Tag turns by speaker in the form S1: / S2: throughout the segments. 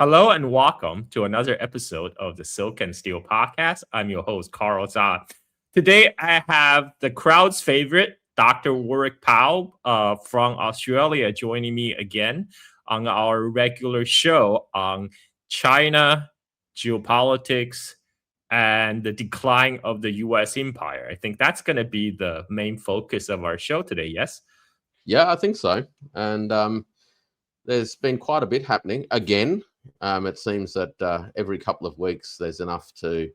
S1: Hello and welcome to another episode of the Silk and Steel podcast. I'm your host, Carl Zha. Today, I have the crowd's favorite, Dr. Warwick Powell from Australia, joining me again on our regular show on China, geopolitics, and the decline of the US empire. I think that's going to be the main focus of our show today, yes?
S2: Yeah, I think so. And there's been quite a bit happening. Again, it seems that every couple of weeks there's enough to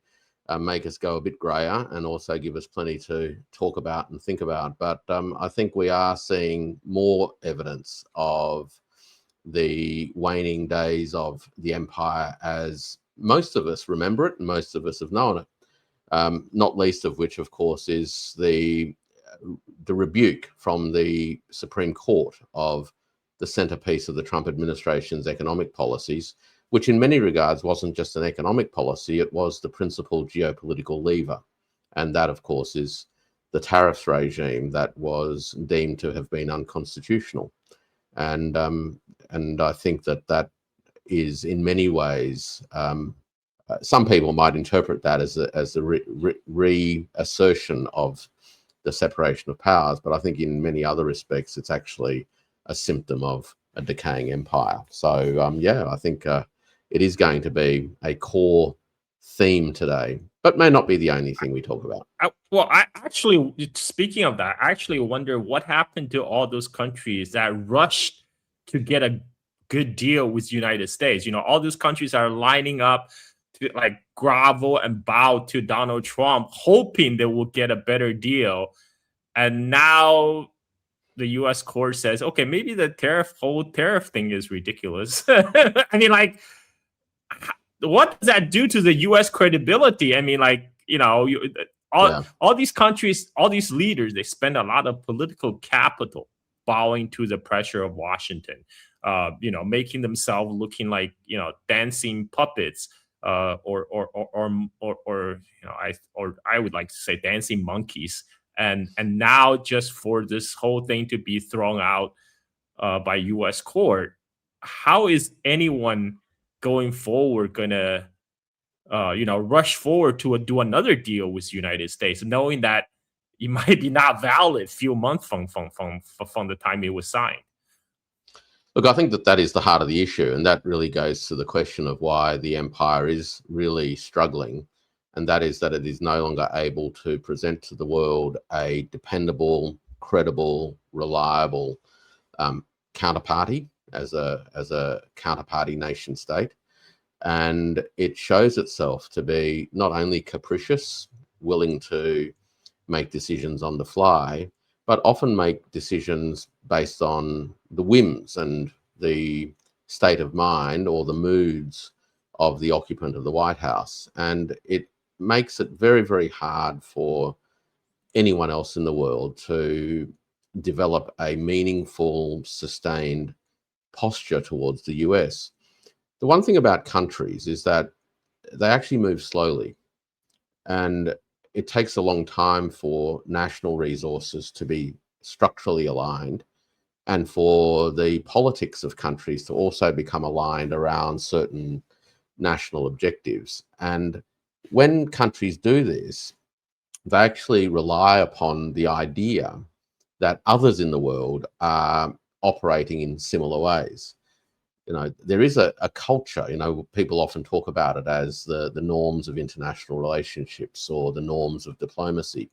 S2: make us go a bit grayer and also give us plenty to talk about and think about. But I think we are seeing more evidence of the waning days of the empire as most of us remember it and most of us have known it. Not least of which, of course, is the rebuke from the Supreme Court of the centerpiece of the Trump administration's economic policies, which in many regards wasn't just an economic policy, it was the principal geopolitical lever. And that, of course, is the tariffs regime that was deemed to have been unconstitutional. And I think that is in many ways, some people might interpret that as a reassertion of the separation of powers, but I think in many other respects, it's actually a symptom of a decaying empire. So, yeah, I think it is going to be a core theme today, but may not be the only thing we talk about.
S1: I actually, speaking of that, I actually wonder what happened to all those countries that rushed to get a good deal with the United States. You know, all those countries are lining up to like grovel and bow to Donald Trump, hoping they will get a better deal. And now the U.S. court says, okay, maybe the whole tariff thing is ridiculous. I mean, like, what does that do to the U.S. credibility? I mean, like, all these countries, all these leaders, they spend a lot of political capital bowing to the pressure of Washington, making themselves looking like, dancing puppets, or I would like to say dancing monkeys. And now just for this whole thing to be thrown out by U.S. court, how is anyone going forward gonna rush forward to do another deal with the United States, knowing that it might be not valid a few months from the time it was signed?
S2: Look, I think that is the heart of the issue, and that really goes to the question of why the empire is really struggling, and that is that it is no longer able to present to the world a dependable, credible, reliable counterparty as a counterparty nation state. And it shows itself to be not only capricious, willing to make decisions on the fly, but often make decisions based on the whims and the state of mind or the moods of the occupant of the White House. And it makes it very, very hard for anyone else in the world to develop a meaningful, sustained posture towards the US. The one thing about countries is that they actually move slowly, and it takes a long time for national resources to be structurally aligned and for the politics of countries to also become aligned around certain national objectives. And when countries do this, they actually rely upon the idea that others in the world are operating in similar ways. There is a culture, people often talk about it as the norms of international relationships or the norms of diplomacy.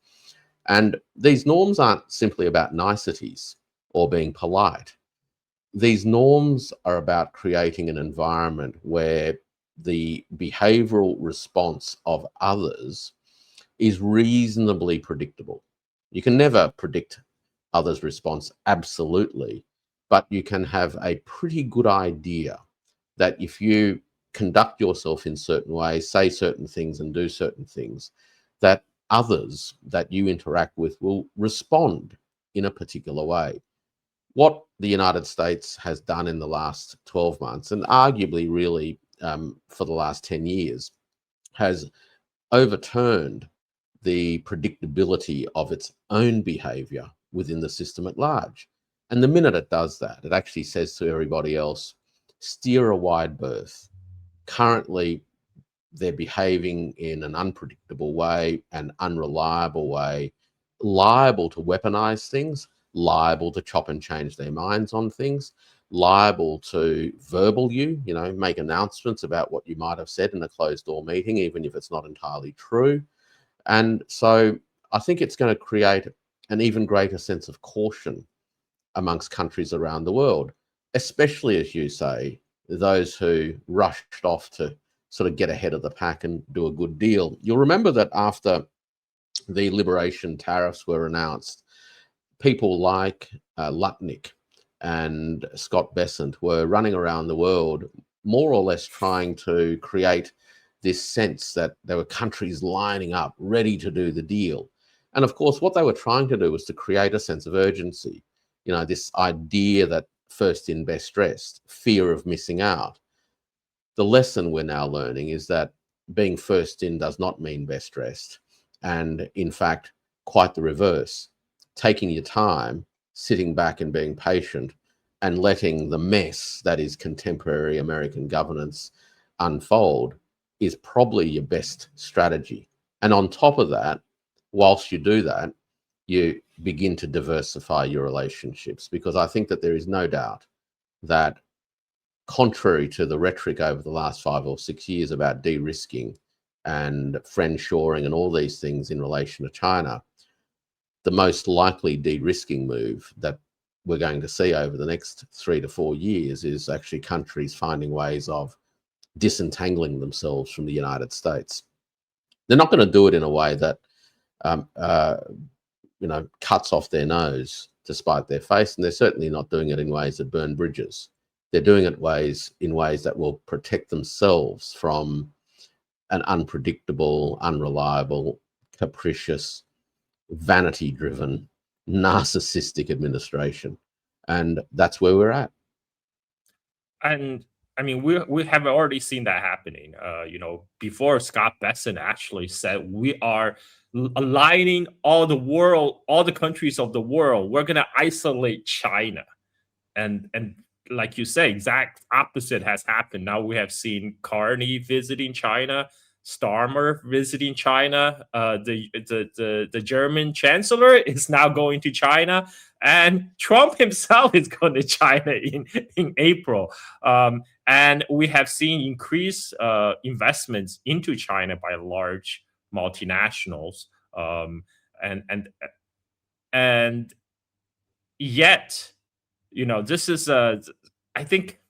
S2: And these norms aren't simply about niceties or being polite. These norms are about creating an environment where the behavioral response of others is reasonably predictable. You can never predict others' response absolutely, but you can have a pretty good idea that if you conduct yourself in certain ways, say certain things and do certain things, that others that you interact with will respond in a particular way. What the United States has done in the last 12 months, and arguably really for the last 10 years, has overturned the predictability of its own behavior within the system at large. And the minute it does that, it actually says to everybody else, steer a wide berth. currently they're behaving in an unpredictable way, an unreliable way, liable to weaponize things, liable to chop and change their minds on things, liable to verbal make announcements about what you might have said in a closed door meeting, even if it's not entirely true. And so I think it's going to create an even greater sense of caution amongst countries around the world, especially, as you say, those who rushed off to sort of get ahead of the pack and do a good deal. You'll remember that after the liberation tariffs were announced, people like Lutnick and Scott Bessent were running around the world more or less trying to create this sense that there were countries lining up ready to do the deal. And of course, what they were trying to do was to create a sense of urgency, this idea that first in, best dressed, fear of missing out. The lesson we're now learning is that being first in does not mean best dressed. And in fact, quite the reverse. Taking your time, sitting back and being patient, and letting the mess that is contemporary American governance unfold is probably your best strategy. And on top of that, whilst you do that, you begin to diversify your relationships, because I think that there is no doubt that, contrary to the rhetoric over the last 5 or 6 years about de-risking and friendshoring and all these things in relation to China, the most likely de-risking move that we're going to see over the next 3 to 4 years is actually countries finding ways of disentangling themselves from the United States. They're not going to do it in a way that cuts off their nose to spite their face, and they're certainly not doing it in ways that burn bridges. They're doing it in ways that will protect themselves from an unpredictable, unreliable, capricious, vanity-driven, narcissistic administration. And that's where we're at.
S1: And I mean, we have already seen that happening. Before Scott Bessent actually said we are aligning all the countries of the world. We're going to isolate China, and like you say, exact opposite has happened. Now we have seen Carney visiting China, Starmer visiting China. The German chancellor is now going to China, and Trump himself is going to China in April. And we have seen increased investments into China by large multinationals. And yet, this is I think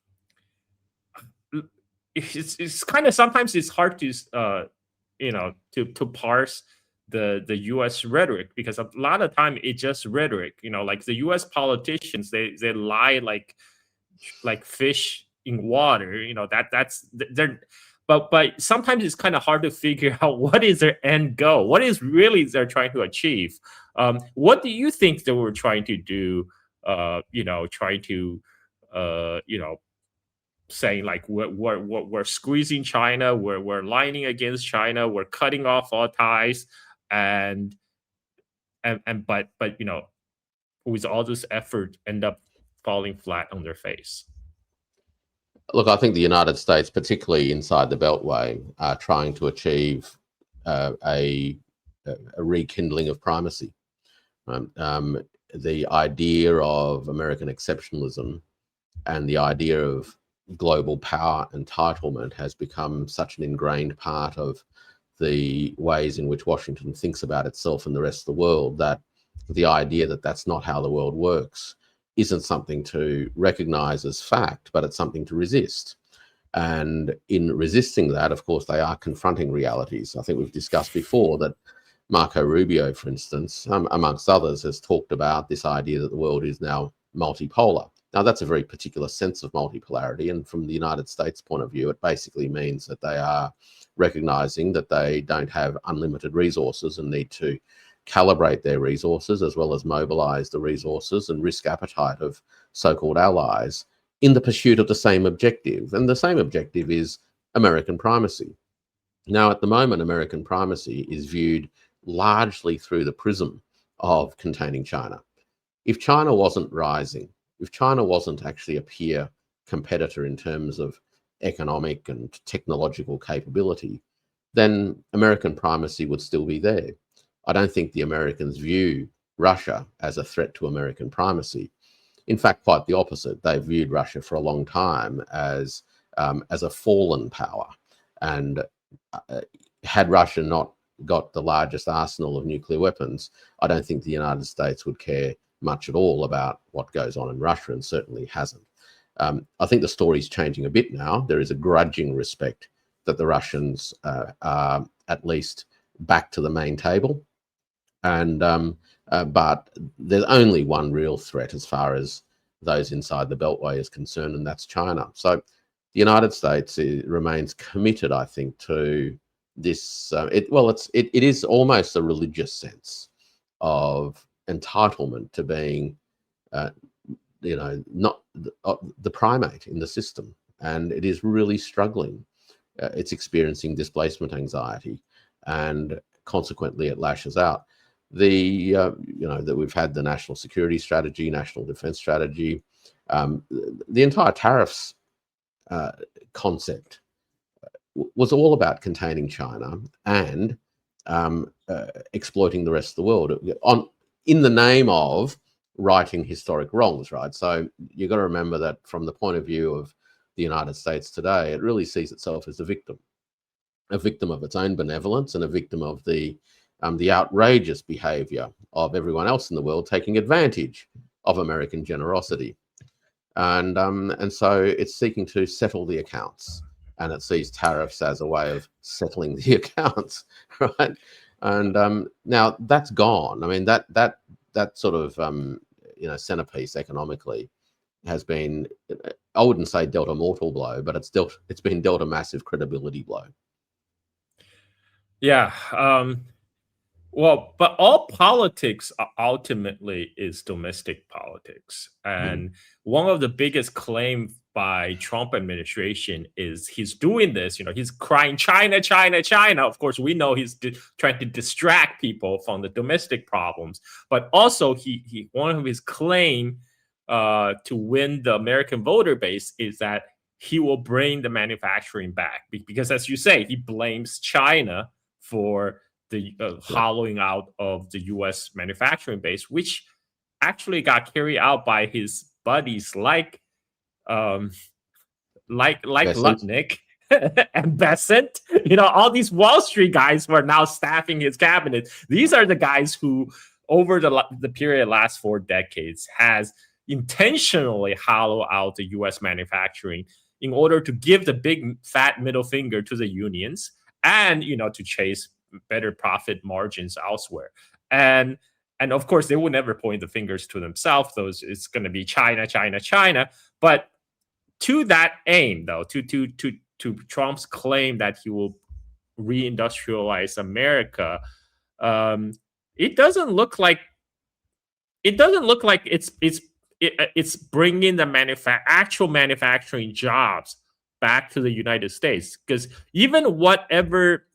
S1: it's kind of, sometimes it's hard to to parse the US rhetoric, because a lot of time it's just rhetoric. Like the US politicians, they lie like fish in water. That's they're but sometimes it's kind of hard to figure out what is their end goal, what is really they're trying to achieve. What do you think they were trying to do? Trying to saying like we're squeezing China, we're lining against China, we're cutting off all ties, but with all this effort, end up falling flat on their face.
S2: Look, I think the United States, particularly inside the Beltway, are trying to achieve a rekindling of primacy. The idea of American exceptionalism and the idea of global power entitlement has become such an ingrained part of the ways in which Washington thinks about itself and the rest of the world, that the idea that that's not how the world works isn't something to recognize as fact, but it's something to resist. And in resisting that, of course, they are confronting realities. I think we've discussed before that Marco Rubio, for instance, amongst others, has talked about this idea that the world is now multipolar. Now, that's a very particular sense of multipolarity. And from the United States point of view, it basically means that they are recognizing that they don't have unlimited resources and need to calibrate their resources, as well as mobilize the resources and risk appetite of so-called allies in the pursuit of the same objective. And the same objective is American primacy. Now, at the moment, American primacy is viewed largely through the prism of containing China. If China wasn't rising, if China wasn't actually a peer competitor in terms of economic and technological capability, then American primacy would still be there. I don't think the Americans view Russia as a threat to American primacy. In fact, quite the opposite. They've viewed Russia for a long time as a fallen power. And had Russia not got the largest arsenal of nuclear weapons, I don't think the United States would care much at all about what goes on in Russia, and certainly hasn't. I think the story's changing a bit now. There is a grudging respect that the Russians are at least back to the main table. And but there's only one real threat as far as those inside the Beltway is concerned, and that's China. So the United States remains committed, I think, to this. It is almost a religious sense of entitlement to being, not the primate in the system, and it is really struggling. It's experiencing displacement anxiety, and consequently, it lashes out. That we've had the national security strategy, national defense strategy, the entire tariffs concept was all about containing China and exploiting the rest of the world in the name of righting historic wrongs, right? So you've got to remember that from the point of view of the United States today, it really sees itself as a victim of its own benevolence and a victim of the outrageous behavior of everyone else in the world taking advantage of American generosity. And so it's seeking to settle the accounts, and it sees tariffs as a way of settling the accounts, right? And now that's gone. I mean, that sort of centerpiece economically has been, I wouldn't say dealt a mortal blow, but it's been dealt a massive credibility blow.
S1: Yeah. Well, but all politics ultimately is domestic politics. And one of the biggest claims by Trump administration is he's doing this, he's crying China, China, China. Of course, we know he's trying to distract people from the domestic problems, but also he one of his claim to win the American voter base is that he will bring the manufacturing back, because as you say, he blames China for the hollowing out of the U.S. manufacturing base, which actually got carried out by his buddies like Lutnick and Besant. All these Wall Street guys who are now staffing his cabinet. These are the guys who, over the period of the last 4 decades, has intentionally hollowed out the U.S. manufacturing in order to give the big fat middle finger to the unions and to chase better profit margins elsewhere. And of course, they will never point the fingers to themselves. It's going to be China, China, China. But to that aim, though, to Trump's claim that he will reindustrialize America, it doesn't look like it's bringing the actual manufacturing jobs back to the United States, because even whatever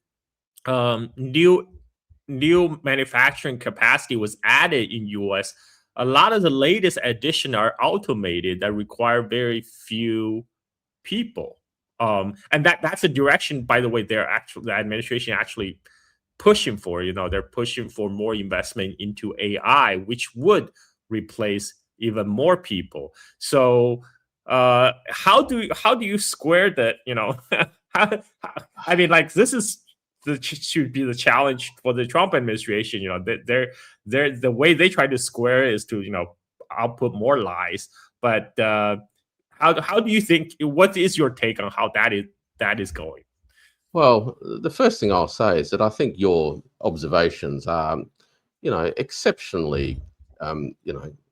S1: new manufacturing capacity was added in U.S., a lot of the latest addition are automated that require very few people. And that's a direction, by the way, the administration actually pushing for. They're pushing for more investment into AI, which would replace even more people. So how do you square that? This should be the challenge for the Trump administration. They're the way they try to square is to output more lies. But how do you think? What is your take on how that is going?
S2: Well, the first thing I'll say is that I think your observations are, exceptionally,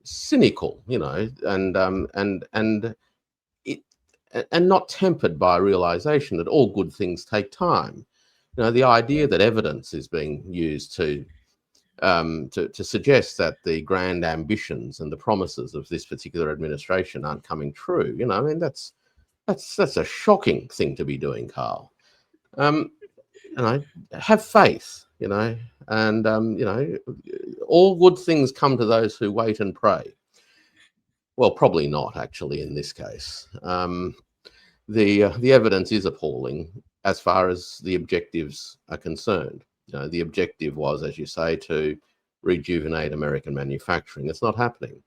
S2: cynical, and not tempered by a realization that all good things take time. The idea that evidence is being used to suggest that the grand ambitions and the promises of this particular administration aren't coming true. That's a shocking thing to be doing, Carl. Have faith, and all good things come to those who wait and pray. Well, probably not actually in this case. the evidence is appalling as far as the objectives are concerned. The objective was, as you say, to rejuvenate American manufacturing. It's not happening.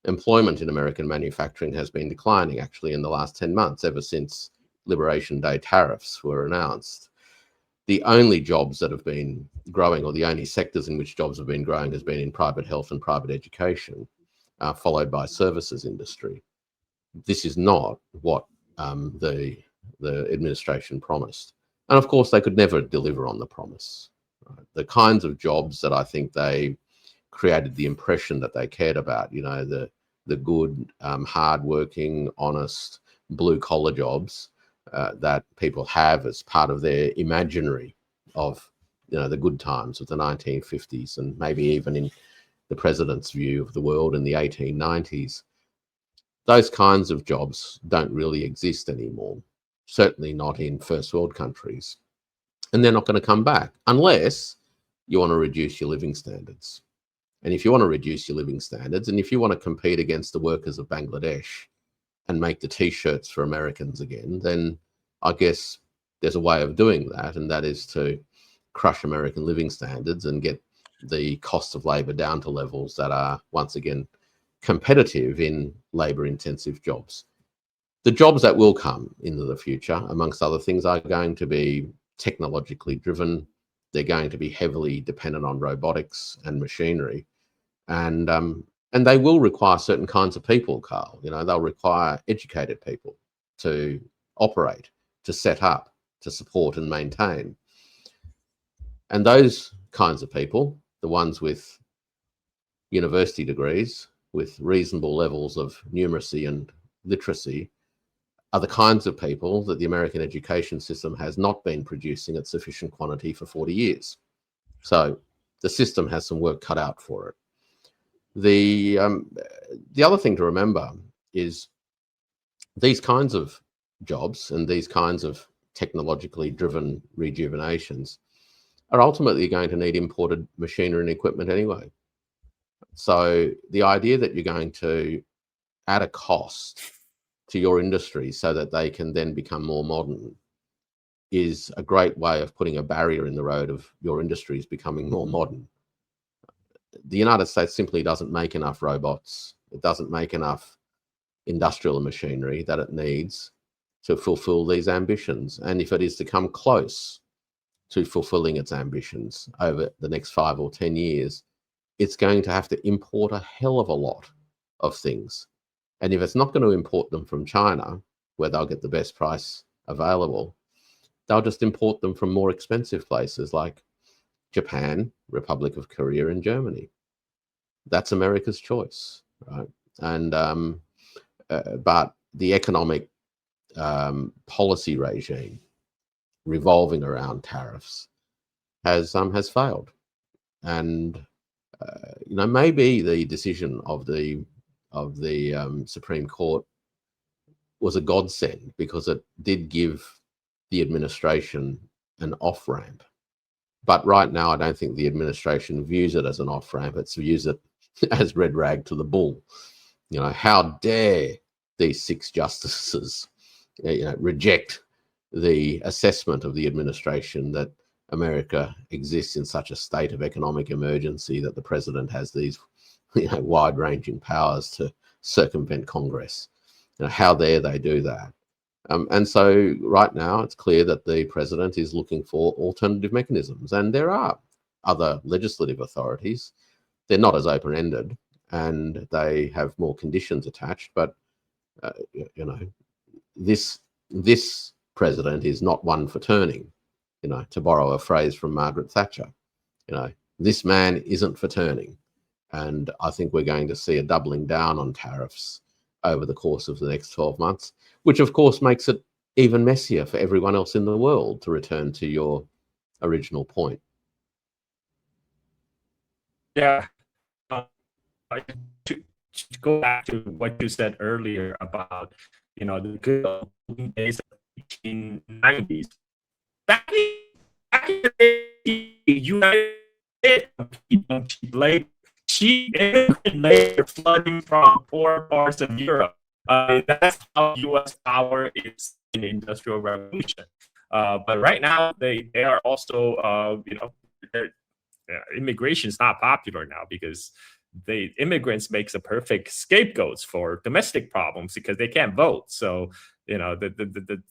S2: Employment in American manufacturing has been declining actually in the last 10 months, ever since Liberation Day tariffs were announced. The only jobs that have been growing, or the only sectors in which jobs have been growing, has been in private health and private education, followed by services industry. This is not what the administration promised. And of course, they could never deliver on the promise. Right? The kinds of jobs that I think they created the impression that they cared about, the good, hard-working, honest, blue-collar jobs that people have as part of their imaginary of, the good times of the 1950s, and maybe even in the president's view of the world in the 1890s. Those kinds of jobs don't really exist anymore, certainly not in first world countries. And they're not going to come back unless you want to reduce your living standards. And if you want to reduce your living standards, and if you want to compete against the workers of Bangladesh and make the T-shirts for Americans again, then I guess there's a way of doing that, and that is to crush American living standards and get the cost of labour down to levels that are, once again, competitive in labour-intensive jobs. The jobs that will come into the future, amongst other things, are going to be technologically driven. They're going to be heavily dependent on robotics and machinery. And they will require certain kinds of people, Carl. They'll require educated people to operate, to set up, to support and maintain. And those kinds of people, the ones with university degrees, with reasonable levels of numeracy and literacy, are the kinds of people that the American education system has not been producing at sufficient quantity for 40 years. So the system has some work cut out for it. The other thing to remember is these kinds of jobs and these kinds of technologically driven rejuvenations are ultimately going to need imported machinery and equipment anyway. So the idea that you're going to add a cost to your industry so that they can then become more modern is a great way of putting a barrier in the road of your industries becoming more modern. The United States simply doesn't make enough robots. It doesn't make enough industrial machinery that it needs to fulfill these ambitions. And if it is to come close to fulfilling its ambitions over the next 5 or 10 years, it's going to have to import a hell of a lot of things. And if it's not going to import them from China, where they'll get the best price available, they'll just import them from more expensive places like Japan, Republic of Korea, and Germany. That's America's choice, right? And but the economic policy regime revolving around tariffs has failed, and maybe the decision of the Supreme Court was a godsend, because it did give the administration an off-ramp. But right now, I don't think the administration views it as an off-ramp. It views it as red rag to the bull. How dare these 6 justices reject the assessment of the administration that America exists in such a state of economic emergency that the president has these wide-ranging powers to circumvent Congress. How dare they do that? And so right now it's clear that the president is looking for alternative mechanisms, and there are other legislative authorities. They're not as open-ended and they have more conditions attached, but this president is not one for turning, to borrow a phrase from Margaret Thatcher. This man isn't for turning. And I think we're going to see a doubling down on tariffs over the course of the next 12 months, which of course makes it even messier for everyone else in the world, to return to your original point.
S1: Yeah. To go back to what you said earlier about, the good old days of the 1890s. Back in the day, the United States competed on cheap labor. Cheap immigrant labor flooding from poor parts of Europe. That's how U.S. power is Industrial Revolution. But right now, they are also, immigration is not popular now because immigrants makes a perfect scapegoats for domestic problems because they can't vote. So the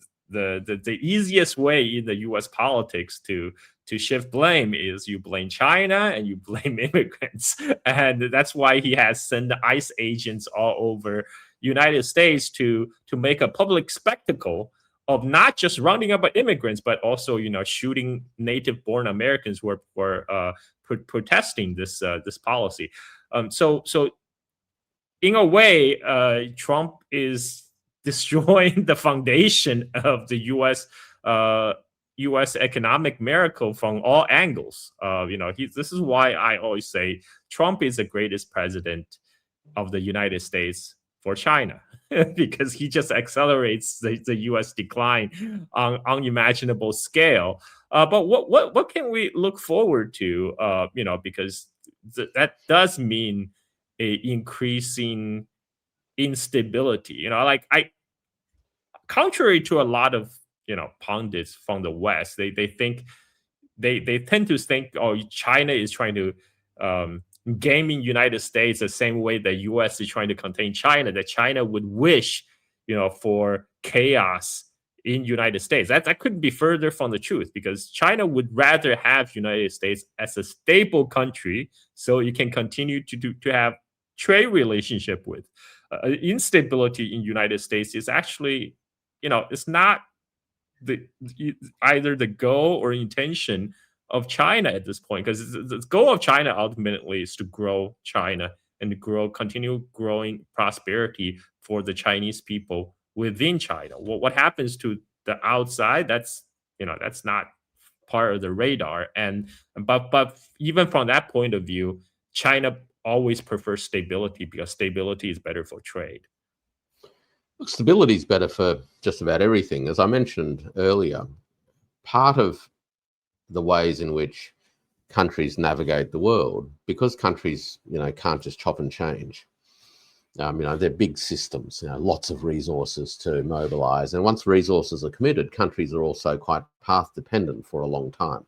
S1: easiest way in the U.S. politics to shift blame is you blame China and you blame immigrants, and that's why he has sent ICE agents all over United States to make a public spectacle of not just rounding up immigrants, but also shooting native-born Americans who were protesting this policy. So in a way, Trump is destroying the foundation of the U.S. economic miracle from all angles. This is why I always say Trump is the greatest president of the United States for China, because he just accelerates the U.S. decline on unimaginable scale. But what can we look forward to? Because that does mean a increasing instability. Contrary to a lot of pundits from the West, they think they tend to think, oh, China is trying to gaming United States the same way the U.S. is trying to contain China. That China would wish for chaos in United States. That couldn't be further from the truth, because China would rather have United States as a stable country so you can continue to have trade relationship with. Instability in United States is actually, it's not either the goal or intention of China at this point, because the goal of China ultimately is to grow China and to continue growing prosperity for the Chinese people within China. What happens to the outside, that's not part of the radar. But even from that point of view, China always prefers stability because stability is better for trade.
S2: Look, stability is better for just about everything. As I mentioned earlier, part of the ways in which countries navigate the world, because countries, can't just chop and change. They're big systems, lots of resources to mobilize. And once resources are committed, countries are also quite path dependent for a long time.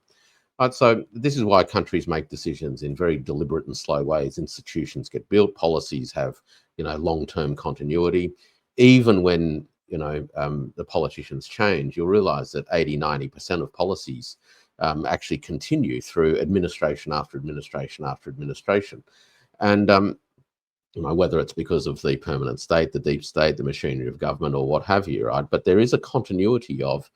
S2: Right, so this is why countries make decisions in very deliberate and slow ways. Institutions get built, policies have, long-term continuity. Even when, the politicians change, you'll realize that 80-90% of policies actually continue through administration after administration after administration. And, whether it's because of the permanent state, the deep state, the machinery of government, or what have you, right? But there is a continuity of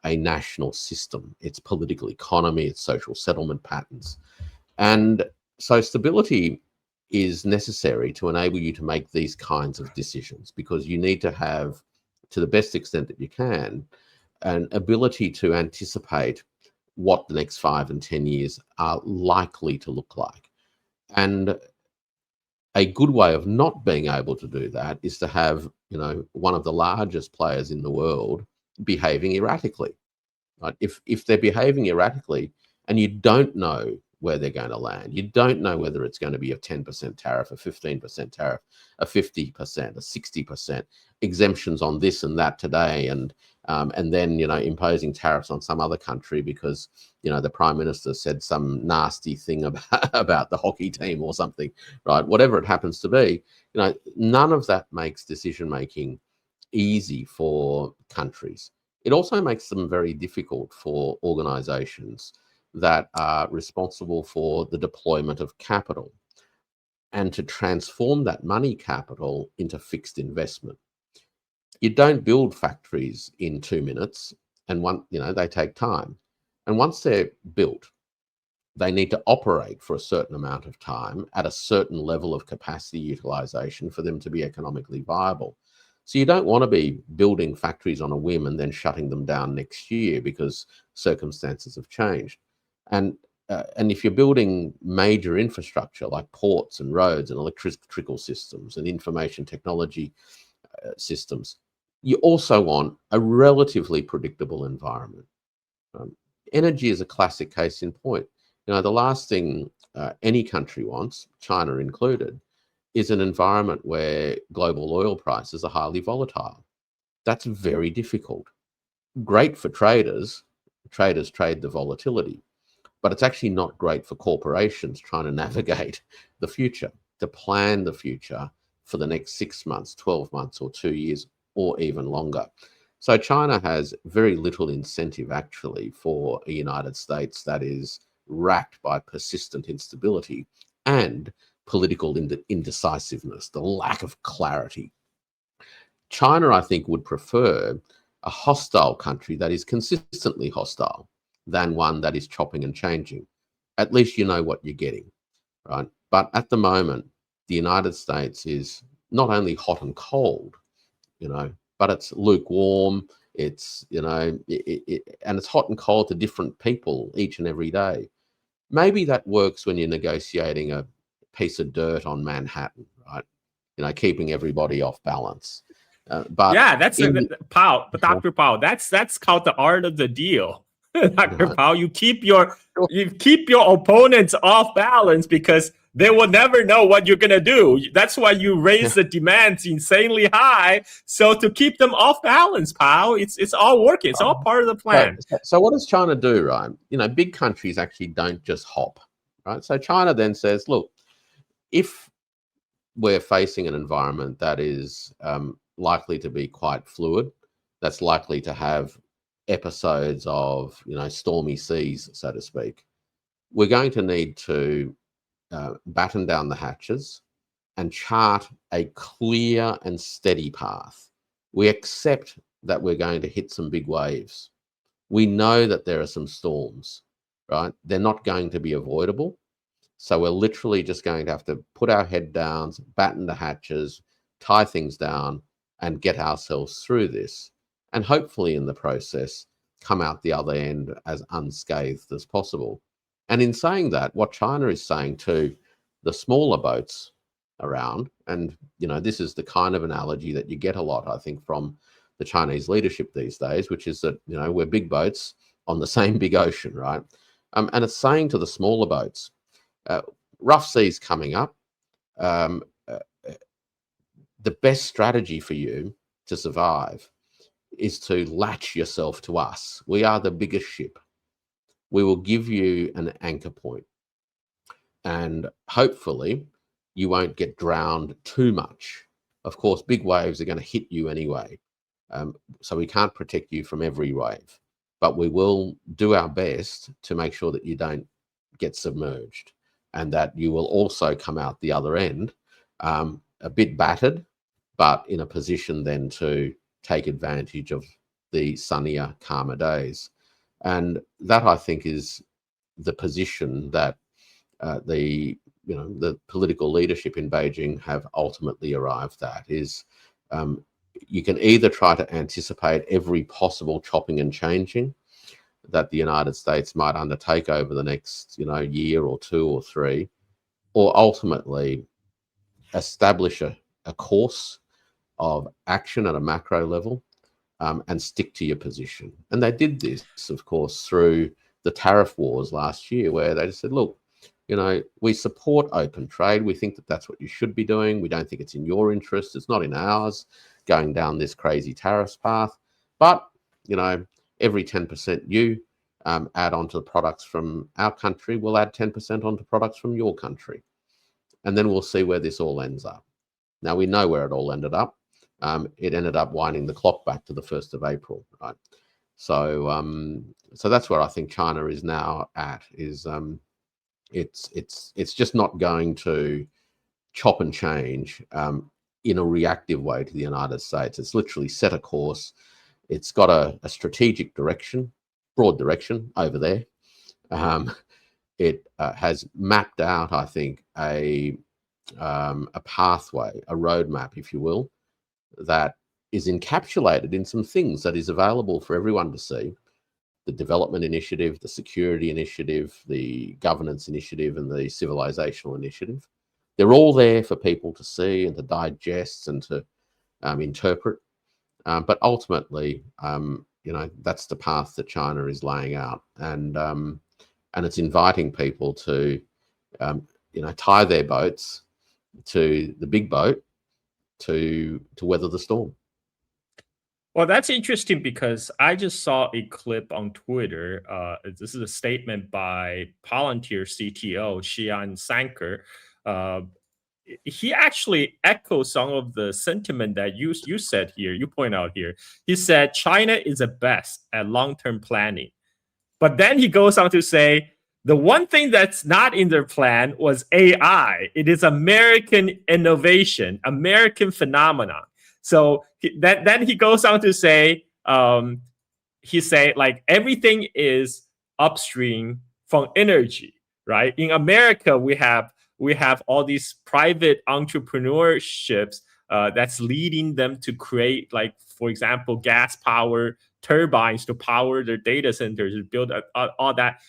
S2: a national system, its political economy, its social settlement patterns. And so stability is necessary to enable you to make these kinds of decisions, because you need to have, to the best extent that you can, an ability to anticipate what the next 5 and 10 years are likely to look like. And a good way of not being able to do that is to have, one of the largest players in the world behaving erratically. Right? If they're behaving erratically and you don't know where they're going to land, you don't know whether it's going to be a 10% tariff, a 15% tariff, a 50%, a 60%, exemptions on this and that today, and then imposing tariffs on some other country because the prime minister said some nasty thing about the hockey team or something, right? Whatever it happens to be, none of that makes decision making easy for countries. It also makes them very difficult for organizations that are responsible for the deployment of capital and to transform that money capital into fixed investment. You don't build factories in 2 minutes, and they take time. And once they're built, they need to operate for a certain amount of time at a certain level of capacity utilization for them to be economically viable. So you don't want to be building factories on a whim and then shutting them down next year because circumstances have changed. And if you're building major infrastructure like ports and roads and electrical systems and information technology systems, you also want a relatively predictable environment. Energy is a classic case in point. The last thing any country wants, China included, is an environment where global oil prices are highly volatile. That's very difficult. Great for traders. Traders trade the volatility, but it's actually not great for corporations trying to navigate the future, to plan the future for the next 6 months, 12 months, or 2 years, or even longer. So China has very little incentive actually for a United States that is racked by persistent instability and political indecisiveness, the lack of clarity. China, I think, would prefer a hostile country that is consistently hostile than one that is chopping and changing. At least you know what you're getting, right? But at the moment, the United States is not only hot and cold, but it's lukewarm. It's, and it's hot and cold to different people each and every day. Maybe that works when you're negotiating a piece of dirt on Manhattan, right? Keeping everybody off balance. But
S1: Yeah, that's Powell, but Dr. Powell, that's called the art of the deal. Dr. Powell, you keep your opponents off balance because they will never know what you're gonna do. That's why you raise the demands insanely high, so to keep them off balance, Powell. It's all working. It's all part of the plan.
S2: So what does China do, right? Big countries actually don't just hop, right? So China then says, look, if we're facing an environment that is likely to be quite fluid, that's likely to have episodes of, stormy seas, so to speak, we're going to need to batten down the hatches and chart a clear and steady path. We accept that we're going to hit some big waves. We know that there are some storms, right? They're not going to be avoidable. So we're literally just going to have to put our head down, batten the hatches, tie things down, and get ourselves through this. And hopefully in the process, come out the other end as unscathed as possible. And in saying that, what China is saying to the smaller boats around, and this is the kind of analogy that you get a lot, I think, from the Chinese leadership these days, which is that, we're big boats on the same big ocean, right? And it's saying to the smaller boats, rough seas coming up, the best strategy for you to survive is to latch yourself to us. We are the biggest ship. We will give you an anchor point. And hopefully you won't get drowned too much. Of course, big waves are going to hit you anyway. So we can't protect you from every wave. But we will do our best to make sure that you don't get submerged, and that you will also come out the other end a bit battered, but in a position then to take advantage of the sunnier, calmer days. And that, I think, is the position that the political leadership in Beijing have ultimately arrived at. Is you can either try to anticipate every possible chopping and changing that the United States might undertake over the next, year or 2 or 3, or ultimately establish a course of action at a macro level and stick to your position. And they did this, of course, through the tariff wars last year, where they just said, look, we support open trade. We think that that's what you should be doing. We don't think it's in your interest. It's not in ours going down this crazy tariffs path. But, every 10% you add onto the products from our country, we'll add 10% onto products from your country. And then we'll see where this all ends up. Now, we know where it all ended up. It ended up winding the clock back to the 1st of April, right? So so that's where I think China is now at, is it's just not going to chop and change in a reactive way to the United States. It's literally set a course. It's got a strategic direction, broad direction over there. It has mapped out, I think, a pathway, a roadmap, if you will, that is encapsulated in some things that is available for everyone to see. The development initiative, the security initiative, the governance initiative, and the civilizational initiative. They're all there for people to see and to digest and to interpret. But ultimately, that's the path that China is laying out, and it's inviting people to, tie their boats to the big boat to weather the storm.
S1: Well, that's interesting because I just saw a clip on Twitter. This is a statement by Palantir CTO Xian Sanker. Uh, he actually echoes some of the sentiment that you said here. You point out here. He said China is the best at long-term planning. But then he goes on to say the one thing that's not in their plan was AI. It is American innovation, American phenomenon. So then he goes on to say, he say like everything is upstream from energy, right? In America, we have all these private entrepreneurships that's leading them to create, like, for example, gas power turbines to power their data centers and build all that.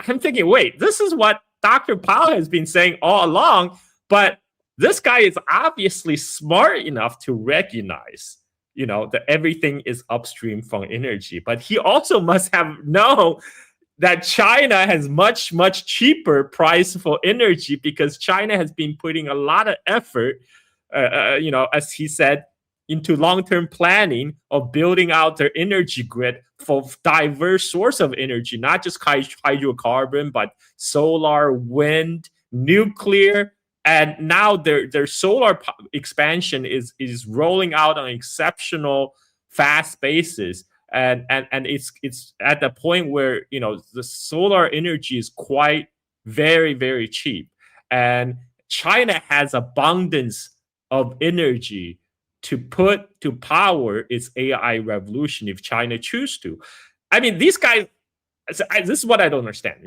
S1: I'm thinking, wait, this is what Dr. Powell has been saying all along, but this guy is obviously smart enough to recognize, that everything is upstream from energy. But he also must have known that China has much, much cheaper price for energy because China has been putting a lot of effort, as he said, into long-term planning of building out their energy grid for diverse source of energy, not just hydrocarbon, but solar, wind, nuclear. And now their solar expansion is rolling out on an exceptional fast basis. And it's at the point where the solar energy is quite very, very cheap. And China has abundance of energy to put to power its AI revolution if China choose to. I mean, these guys, this is what I don't understand.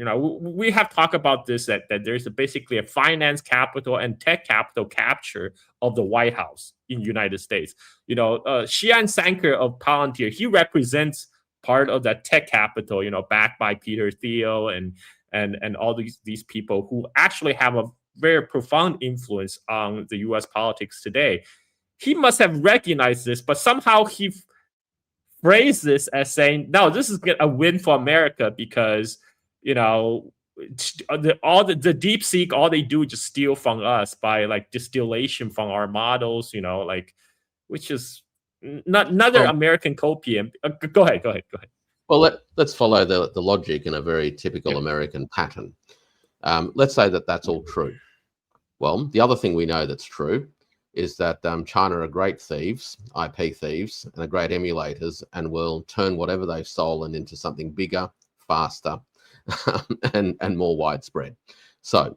S1: We have talked about this, that there's basically a finance capital and tech capital capture of the White House in the United States. Xian Sanker of Palantir, he represents part of that tech capital, backed by Peter Thiel and all these people who actually have a very profound influence on the U.S. politics today. He must have recognized this, but somehow he phrased this as saying, no, this is a win for America because, all the deep seek, all they do is just steal from us by like distillation from our models, which is not another American copium. Go ahead.
S2: Well, let's follow the logic in a very typical American pattern. Let's say that that's all true. Well, the other thing we know that's true is that China are great thieves, IP thieves, and are great emulators, and will turn whatever they've stolen into something bigger, faster, and more widespread. So,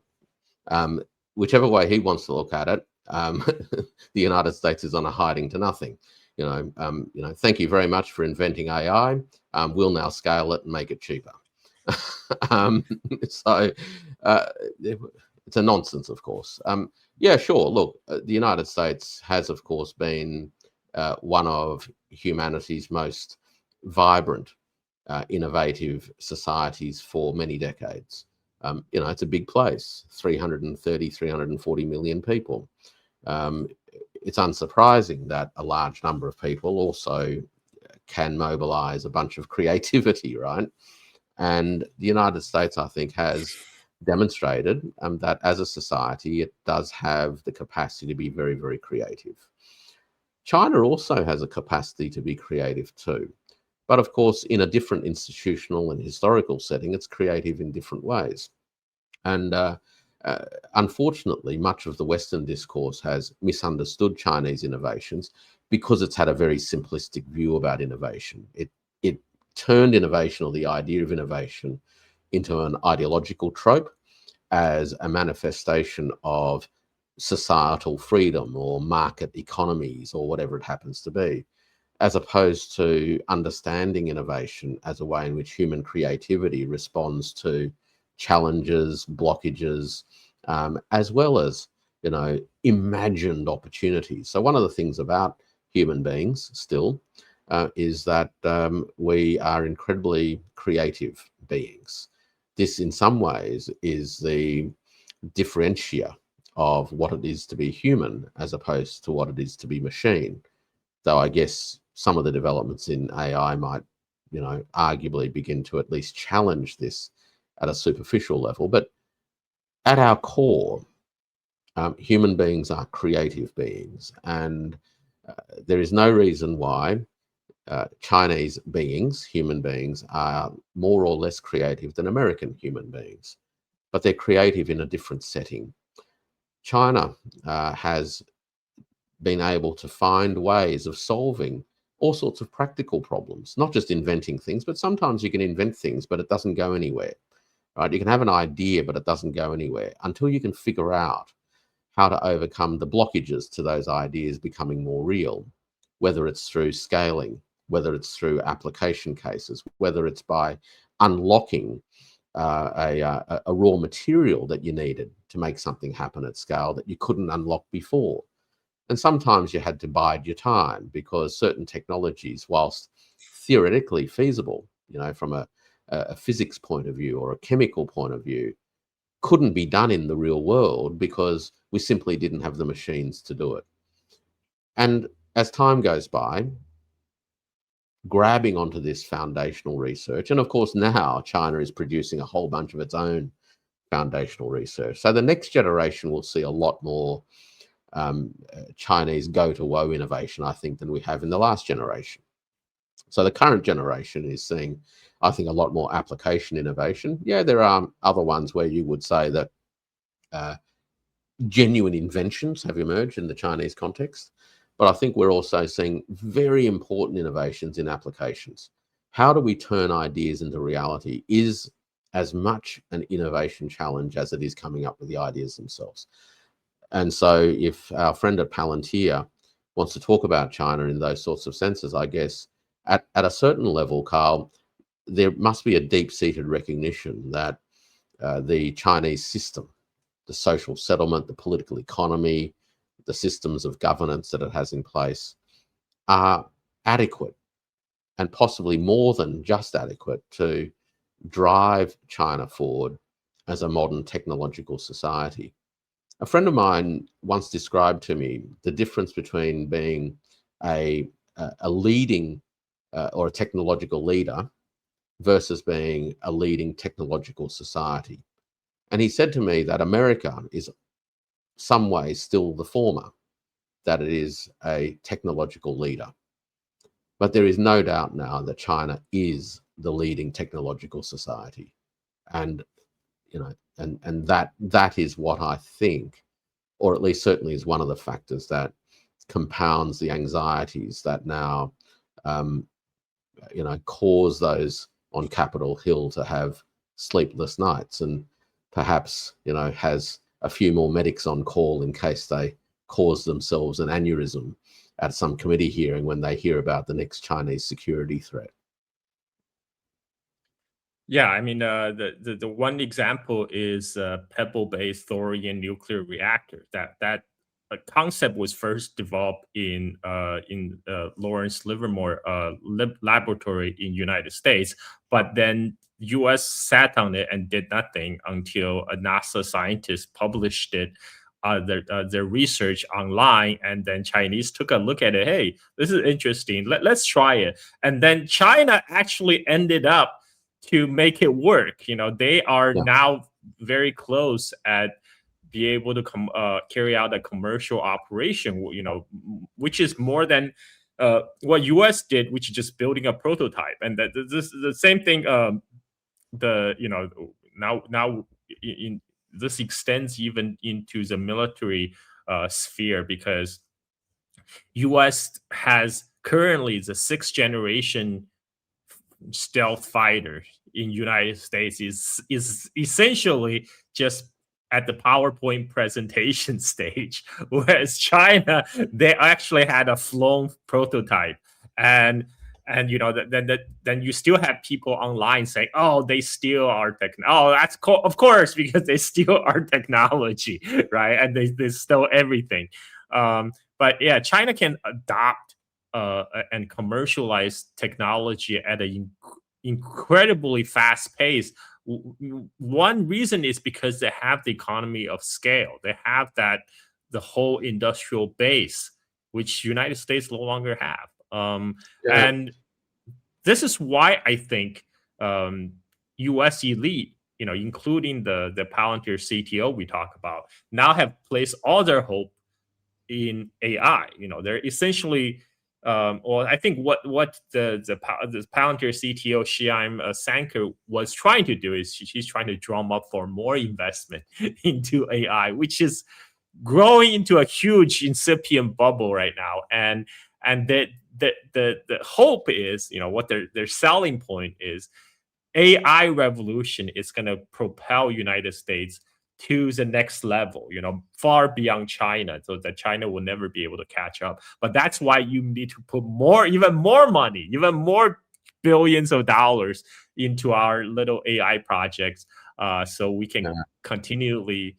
S2: whichever way he wants to look at it, the United States is on a hiding to nothing. Thank you very much for inventing AI. We'll now scale it and make it cheaper. So it's a nonsense, of course. Yeah, sure. Look, the United States has, of course, been one of humanity's most vibrant, innovative societies for many decades. It's a big place, 340 million people. It's unsurprising that a large number of people also can mobilize a bunch of creativity, right? And the United States, I think, has demonstrated that as a society, it does have the capacity to be very, very creative. China also has a capacity to be creative too. But of course, in a different institutional and historical setting, it's creative in different ways. And unfortunately, much of the Western discourse has misunderstood Chinese innovations because it's had a very simplistic view about innovation. It turned innovation, or the idea of innovation, into an ideological trope as a manifestation of societal freedom or market economies or whatever it happens to be, as opposed to understanding innovation as a way in which human creativity responds to challenges, blockages, as well as, imagined opportunities. So one of the things about human beings still is that we are incredibly creative beings. This, in some ways, is the differentiator of what it is to be human as opposed to what it is to be machine. Though I guess some of the developments in AI might, arguably begin to at least challenge this at a superficial level. But at our core, human beings are creative beings, and There is no reason why Chinese beings, human beings, are more or less creative than American human beings, but they're creative in a different setting. China has been able to find ways of solving all sorts of practical problems, not just inventing things, but sometimes you can invent things, but it doesn't go anywhere, right? You can have an idea, but it doesn't go anywhere until you can figure out how to overcome the blockages to those ideas becoming more real, whether it's through scaling, whether it's through application cases, whether it's by unlocking a raw material that you needed to make something happen at scale that you couldn't unlock before. And sometimes you had to bide your time because certain technologies, whilst theoretically feasible, from a physics point of view or a chemical point of view, couldn't be done in the real world because we simply didn't have the machines to do it. And as time goes by, grabbing onto this foundational research, and of course now China is producing a whole bunch of its own foundational research. So the next generation will see a lot more Chinese go-to-woe innovation, I think, than we have in the last generation. So the current generation is seeing, I think, a lot more application innovation. Yeah, there are other ones where you would say that genuine inventions have emerged in the Chinese context, but I think we're also seeing very important innovations in applications. How do we turn ideas into reality is as much an innovation challenge as it is coming up with the ideas themselves. And so if our friend at Palantir wants to talk about China in those sorts of senses, I guess at a certain level, Carl, there must be a deep-seated recognition that the Chinese system, the social settlement, the political economy, the systems of governance that it has in place are adequate and possibly more than just adequate to drive China forward as a modern technological society. A friend of mine once described to me the difference between being a leading or a technological leader versus being a leading technological society. And he said to me that America is some ways still the former, that it is a technological leader. But there is no doubt now that China is the leading technological society. And and that is what I think, or at least certainly is one of the factors that compounds the anxieties that now cause those on Capitol Hill to have sleepless nights, and perhaps has a few more medics on call in case they cause themselves an aneurysm at some committee hearing when they hear about the next Chinese security threat.
S1: Yeah, I mean, the one example is pebble-based thorium nuclear reactor. That concept was first developed in Lawrence Livermore laboratory in United States, but then U.S. sat on it and did nothing until a NASA scientist published it. Their research online, and then Chinese took a look at it. Hey, this is interesting. Let's try it. And then China actually ended up to make it work. They are
S2: Yeah.
S1: now very close at be able to carry out a commercial operation, which is more than what US did, which is just building a prototype. And that this the same thing. Now in this extends even into the military sphere, because US has currently the sixth generation stealth fighter in United States is essentially just at the PowerPoint presentation stage, whereas China, they actually had a flown prototype. And then you still have people online saying, "Oh, they steal our Oh, that's cool, of course, because they steal our technology, right? And they stole everything." But yeah, China can adopt and commercialize technology at an incredibly fast pace. One reason is because they have the economy of scale. They have the whole industrial base, which United States no longer have.
S2: Yeah.
S1: And this is why I think U.S. elite, including the Palantir CTO we talk about, now have placed all their hope in AI. They're essentially, or I think what the Palantir CTO Xiam Sanker was trying to do is she's trying to drum up for more investment into AI, which is growing into a huge incipient bubble right now. And the hope is, what their selling point is, AI revolution is going to propel United States to the next level, far beyond China, so that China will never be able to catch up. But that's why you need to put even more money, even more billions of dollars into our little AI projects, so we can continually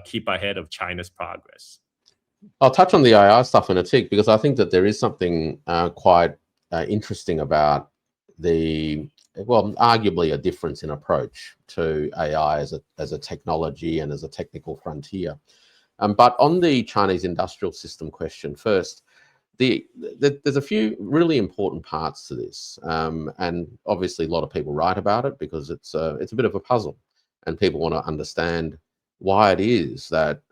S1: keep ahead of China's progress.
S2: I'll touch on the AI stuff in a tick, because I think that there is something quite interesting about arguably a difference in approach to AI as a technology and as a technical frontier. But on the Chinese industrial system question first, there's a few really important parts to this, and obviously a lot of people write about it because it's a bit of a puzzle, and people want to understand why it is that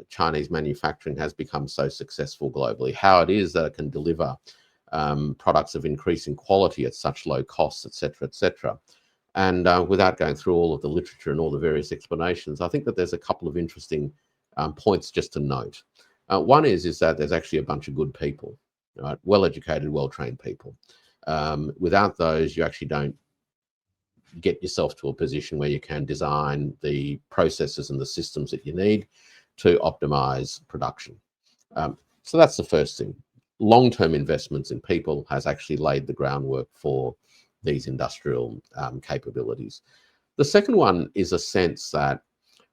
S2: Chinese manufacturing has become so successful globally, how it is that it can deliver products of increasing quality at such low costs, etc., etc. And without going through all of the literature and all the various explanations, I think that there's a couple of interesting points just to note. One is that there's actually a bunch of good people, right? Well-educated, well-trained people. Without those, you actually don't get yourself to a position where you can design the processes and the systems that you need to optimize production. So that's the first thing. Long-term investments in people has actually laid the groundwork for these industrial capabilities. The second one is a sense that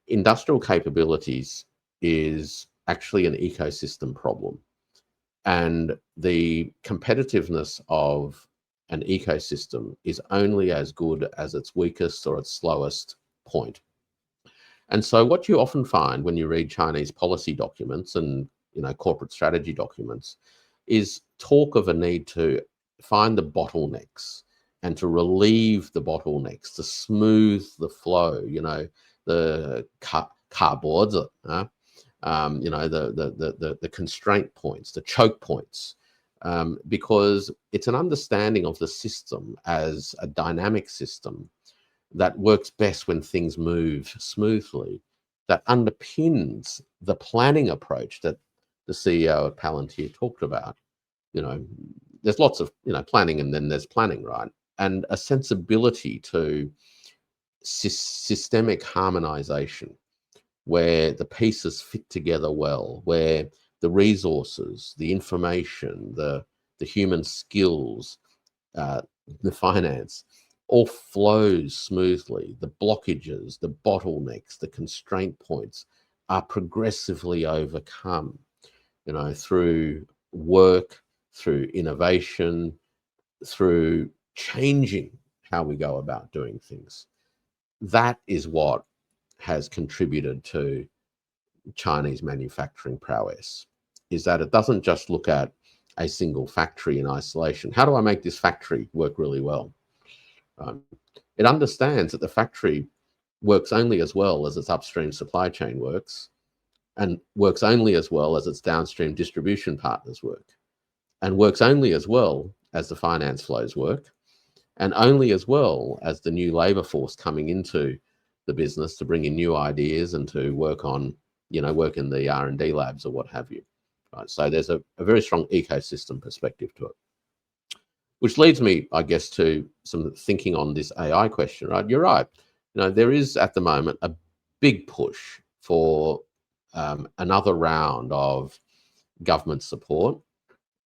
S2: industrial capabilities is actually an ecosystem problem, and the competitiveness of an ecosystem is only as good as its weakest or its slowest point. And so what you often find when you read Chinese policy documents and corporate strategy documents is talk of a need to find the bottlenecks and to relieve the bottlenecks, to smooth the flow, the cardboards, the constraint points, the choke points, because it's an understanding of the system as a dynamic system that works best when things move smoothly, that underpins the planning approach that the CEO of Palantir talked about. There's lots of planning, and then there's planning, right? And a sensibility to systemic harmonization, where the pieces fit together well, where the resources, the information, the human skills, the finance, all flows smoothly. The blockages, the bottlenecks, the constraint points are progressively overcome, through work, through innovation, through changing how we go about doing things. That is what has contributed to Chinese manufacturing prowess, is that it doesn't just look at a single factory in isolation. How do I make this factory work really well? It understands that the factory works only as well as its upstream supply chain works, and works only as well as its downstream distribution partners work, and works only as well as the finance flows work, and only as well as the new labor force coming into the business to bring in new ideas and to work on, work in the R&D labs or what have you. Right? So there's a very strong ecosystem perspective to it. Which leads me, I guess, to some thinking on this AI question, right? You're right. There is at the moment a big push for another round of government support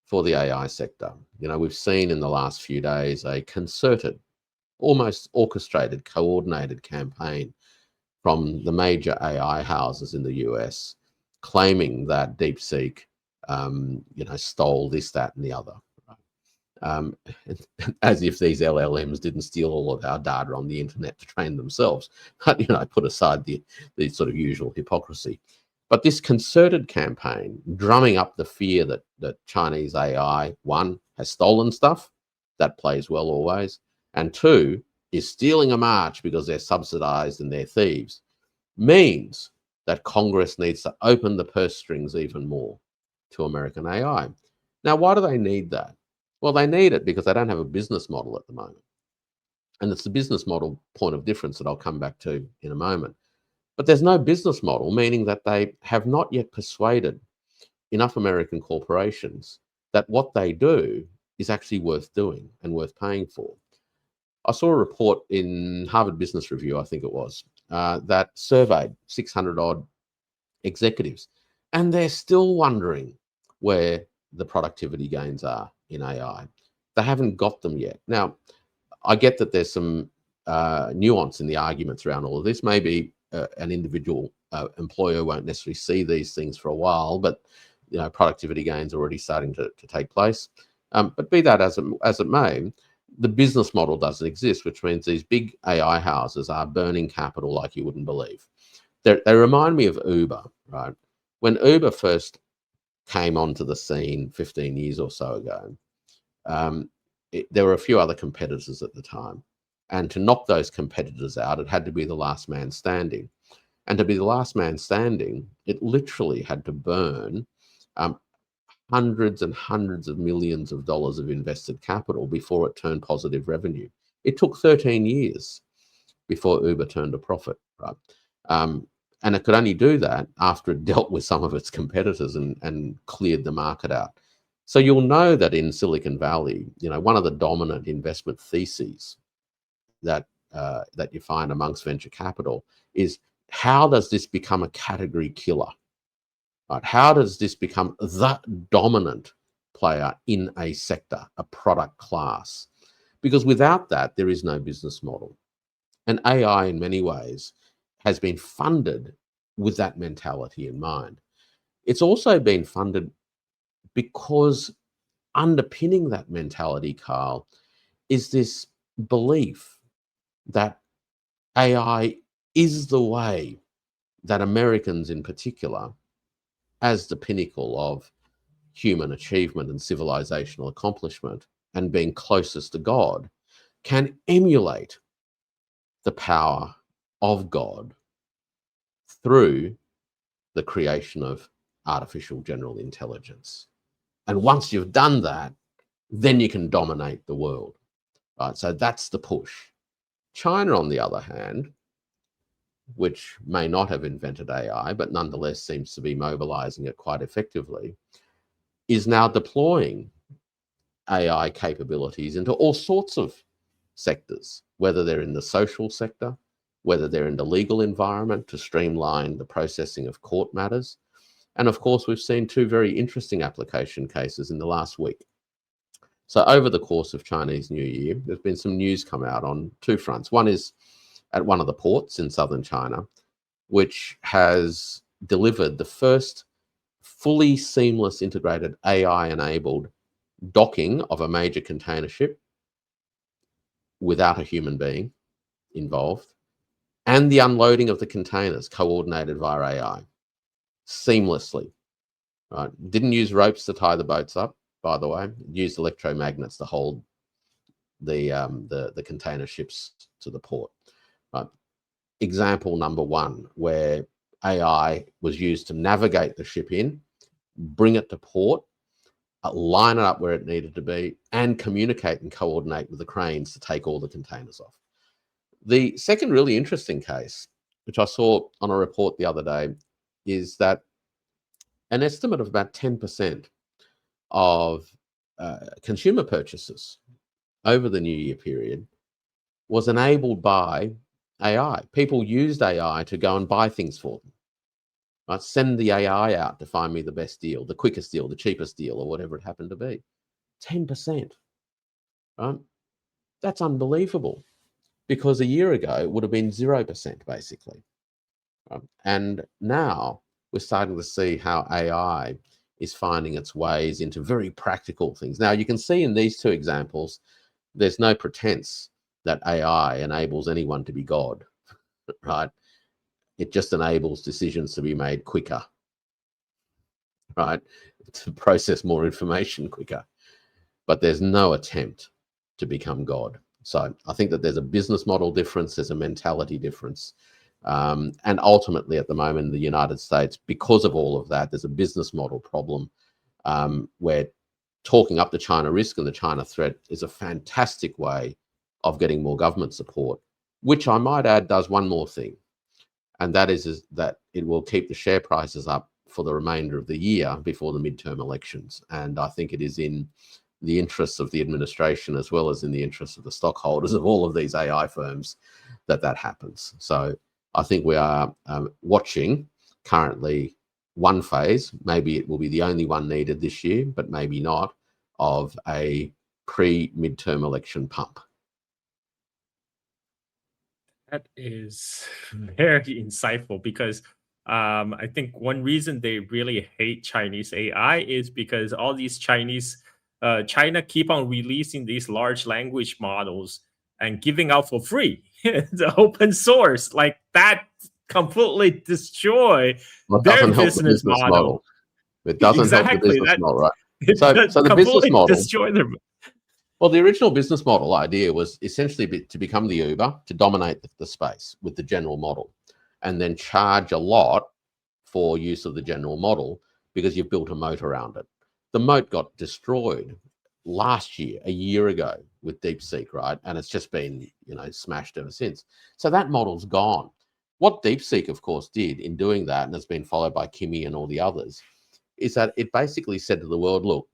S2: for the AI sector. We've seen in the last few days a concerted, almost orchestrated, coordinated campaign from the major AI houses in the US, claiming that DeepSeek, stole this, that, and the other. As if these LLMs didn't steal all of our data on the internet to train themselves. But, put aside the sort of usual hypocrisy. But this concerted campaign, drumming up the fear that Chinese AI, one, has stolen stuff, that plays well always, and two, is stealing a march because they're subsidized and they're thieves, means that Congress needs to open the purse strings even more. to American AI. Now, why do they need that? Well, they need it because they don't have a business model at the moment. And it's the business model point of difference that I'll come back to in a moment. But there's no business model, meaning that they have not yet persuaded enough American corporations that what they do is actually worth doing and worth paying for. I saw a report in Harvard Business Review, I think it was, that surveyed 600 odd executives, and they're still wondering where the productivity gains are in AI. They haven't got them yet. Now, I get that there's some nuance in the arguments around all of this. Maybe an individual employer won't necessarily see these things for a while, but productivity gains are already starting to take place. But be that as it may, the business model doesn't exist, which means these big AI houses are burning capital like you wouldn't believe. They remind me of Uber, right? When Uber first came onto the scene 15 years or so ago, there were a few other competitors at the time. And to knock those competitors out, it had to be the last man standing. And to be the last man standing, it literally had to burn hundreds and hundreds of millions of dollars of invested capital before it turned positive revenue. It took 13 years before Uber turned a profit, right? And it could only do that after it dealt with some of its competitors and cleared the market out. So you'll know that in Silicon Valley, one of the dominant investment theses that you find amongst venture capital is, how does this become a category killer? Right? How does this become the dominant player in a sector, a product class? Because without that, there is no business model. And AI, in many ways, has been funded with that mentality in mind. It's also been funded because underpinning that mentality, Carl, is this belief that AI is the way that Americans in particular, as the pinnacle of human achievement and civilizational accomplishment and being closest to God, can emulate the power of God through the creation of artificial general intelligence. And once you've done that, then you can dominate the world. Right? So that's the push. China, on the other hand, which may not have invented AI, but nonetheless seems to be mobilizing it quite effectively, is now deploying AI capabilities into all sorts of sectors, whether they're in the social sector, whether they're in the legal environment to streamline the processing of court matters. And of course, we've seen two very interesting application cases in the last week. So over the course of Chinese New Year, there's been some news come out on two fronts. One is at one of the ports in southern China, which has delivered the first fully seamless integrated AI-enabled docking of a major container ship without a human being involved, and the unloading of the containers coordinated via AI seamlessly. Right? Didn't use ropes to tie the boats up, by the way. Used electromagnets to hold the container ships to the port. Right? Example number one, where AI was used to navigate the ship in, bring it to port, line it up where it needed to be, and communicate and coordinate with the cranes to take all the containers off. The second really interesting case, which I saw on a report the other day, is that an estimate of about 10% of consumer purchases over the New Year period was enabled by AI. People used AI to go and buy things for them. Right? Send the AI out to find me the best deal, the quickest deal, the cheapest deal, or whatever it happened to be. 10%. Right? That's unbelievable, because a year ago it would have been 0%, basically. Right? And now we're starting to see how AI is finding its ways into very practical things. Now, you can see in these two examples, there's no pretense that AI enables anyone to be God, right? It just enables decisions to be made quicker, right? To process more information quicker. But there's no attempt to become God. So I think that there's a business model difference, there's a mentality difference. And ultimately, at the moment in the United States, because of all of that, there's a business model problem where talking up the China risk and the China threat is a fantastic way of getting more government support, which I might add does one more thing, and that is that it will keep the share prices up for the remainder of the year before the midterm elections. And I think it is in the interests of the administration, as well as in the interests of the stockholders of all of these AI firms, that that happens. So I think we are watching currently one phase, maybe it will be the only one needed this year, but maybe not, of a pre-midterm election pump.
S1: That is very insightful because I think one reason they really hate Chinese AI is because all these China keep on releasing these large language models and giving out for free the open source. Like that completely destroy
S2: Well, it
S1: their
S2: doesn't help the
S1: business
S2: business model.
S1: model.
S2: It doesn't help the
S1: Exactly.
S2: business
S1: That
S2: model, right?
S1: it
S2: So
S1: does
S2: the business
S1: completely
S2: model,
S1: destroy their.
S2: well, the original business model idea was essentially to become the Uber, to dominate the space with the general model, and then charge a lot for use of the general model because you've built a moat around it. The moat got destroyed last year, a year ago, with DeepSeek, right? And it's just been, smashed ever since. So that model's gone. What DeepSeek, of course, did in doing that, and it's been followed by Kimi and all the others, is that it basically said to the world, look,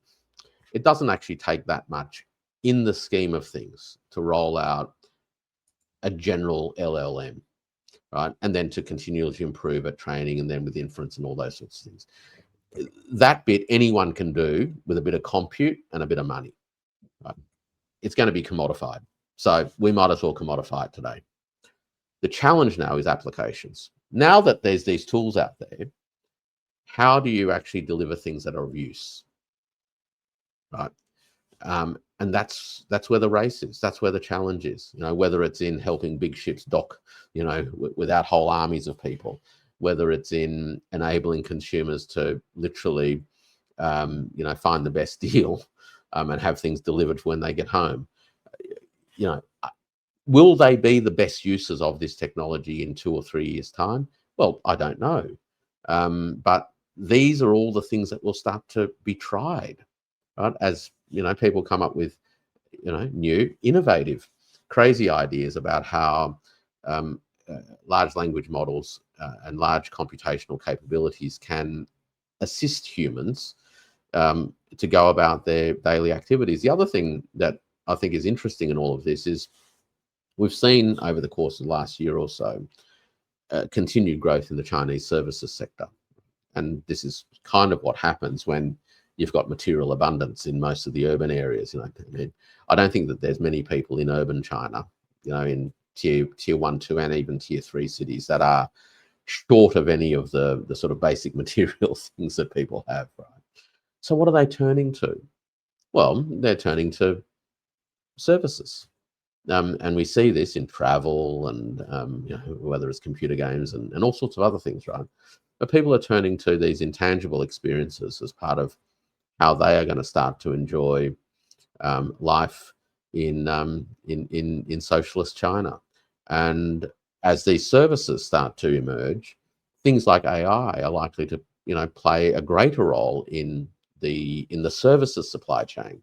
S2: it doesn't actually take that much in the scheme of things to roll out a general LLM, right? And then to continue to improve at training and then with inference and all those sorts of things. That bit anyone can do with a bit of compute and a bit of money, right? It's going to be commodified. So we might as well commodify it today. The challenge now is applications. Now that there's these tools out there, how do you actually deliver things that are of use, right? And that's where the race is. That's where the challenge is. Whether it's in helping big ships dock, without whole armies of people, whether it's in enabling consumers to literally, find the best deal, and have things delivered when they get home. Will they be the best users of this technology in 2 or 3 years' time? Well, I don't know. But these are all the things that will start to be tried, right? As people come up with, new, innovative, crazy ideas about how large language models and large computational capabilities can assist humans to go about their daily activities. The other thing that I think is interesting in all of this is we've seen over the course of the last year or so continued growth in the Chinese services sector. And this is kind of what happens when you've got material abundance in most of the urban areas. I don't think that there's many people in urban China, in tier 1, 2, and even tier 3 cities that are short of any of the sort of basic material things that people have, right? So what are they turning to? Well, they're turning to services. And we see this in travel and whether it's computer games and all sorts of other things, right? But people are turning to these intangible experiences as part of how they are going to start to enjoy life in socialist China. And as these services start to emerge, things like AI are likely to play a greater role in the services supply chain,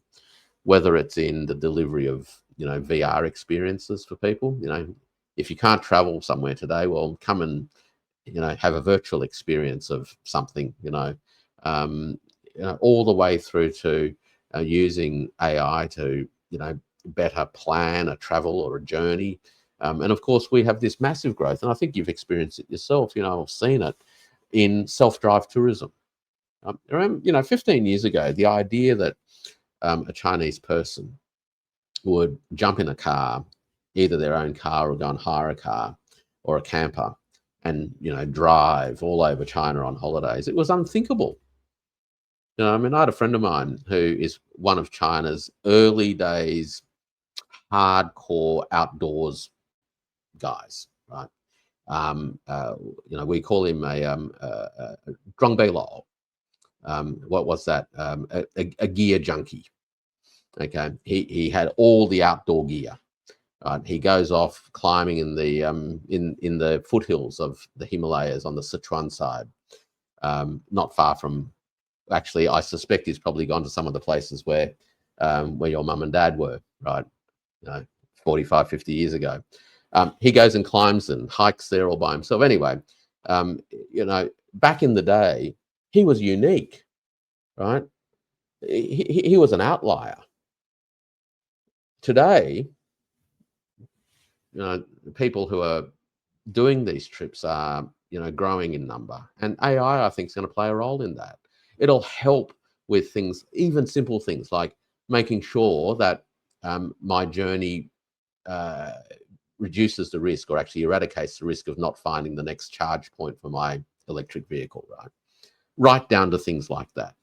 S2: whether it's in the delivery of VR experiences for people. If you can't travel somewhere today, well, come and have a virtual experience of something. All the way through to using AI to better plan a travel or a journey. And of course, we have this massive growth, and I think you've experienced it yourself. I've seen it in self-drive tourism. Remember, 15 years ago, the idea that a Chinese person would jump in a car, either their own car or go and hire a car or a camper, and drive all over China on holidays, it was unthinkable. I had a friend of mine who is one of China's early days hardcore outdoors guys, right? We call him a Zhongbei. What was that? A gear junkie. Okay, he had all the outdoor gear. Right? He goes off climbing in the in the foothills of the Himalayas on the Sichuan side, not far from Actually, I suspect he's probably gone to some of the places where your mum and dad were, right? 45, 50 years ago. He goes and climbs and hikes there all by himself. Anyway, back in the day, he was unique, right? He was an outlier. Today, people who are doing these trips are, growing in number, and AI, I think, is going to play a role in that. It'll help with things, even simple things like making sure that my journey reduces the risk, or actually eradicates the risk of not finding the next charge point for my electric vehicle, right down to things like that.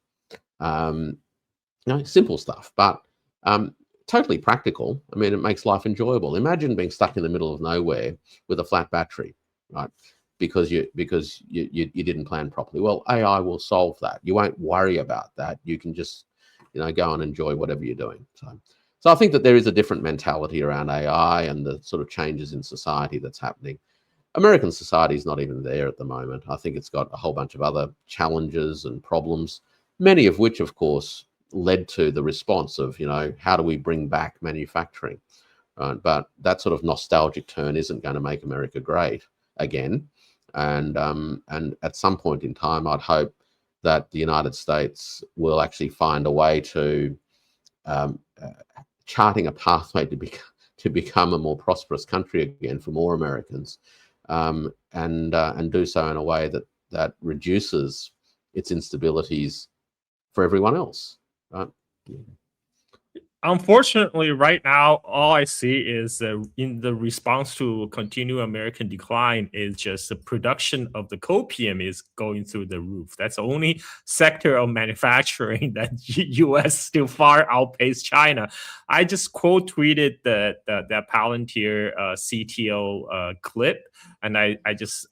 S2: Simple stuff, but totally practical. I mean, it makes life enjoyable. Imagine being stuck in the middle of nowhere with a flat battery, right? Because you didn't plan properly. Well, AI will solve that. You won't worry about that. You can just, go and enjoy whatever you're doing. So I think that there is a different mentality around AI and the sort of changes in society that's happening. American society is not even there at the moment. I think it's got a whole bunch of other challenges and problems, many of which, of course, led to the response of, how do we bring back manufacturing? But that sort of nostalgic turn isn't going to make America great again. And at some point in time, I'd hope that the United States will actually find a way to charting a pathway to become a more prosperous country again for more Americans, and do so in a way that reduces its instabilities for everyone else. Right?
S1: Unfortunately, right now, all I see is in the response to continued American decline is just the production of the copium is going through the roof. That's the only sector of manufacturing that U.S. still far outpace China. I just quote tweeted that Palantir CTO clip, and I just